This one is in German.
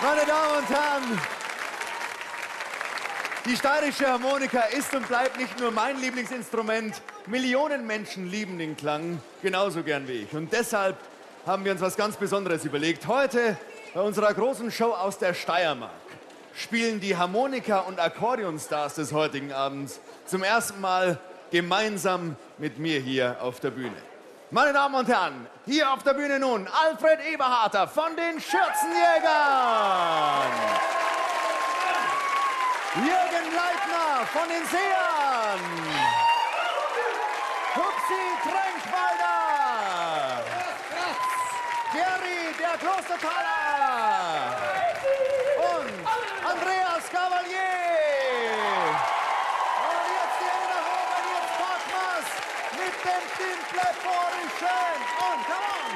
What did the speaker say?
Meine Damen und Herren, die steirische Harmonika ist und bleibt nicht nur mein Lieblingsinstrument. Millionen Menschen lieben den Klang genauso gern wie ich. Und deshalb haben wir uns was ganz Besonderes überlegt. Heute bei unserer großen Show aus der Steiermark spielen die Harmonika- und Akkordeonstars des heutigen Abends zum ersten Mal gemeinsam mit mir hier auf der Bühne. Meine Damen und Herren, hier auf der Bühne nun Alfred Eberharter von den Schürzenjägern. Jürgen Leitner von den Sehern. Hupsi Trenchwalder. Jerry der Klostertaler. Und Andreas Cavalier. Und jetzt die Hände nach oben, jetzt packen wir's mit dem Dimple Borischen. Und come on.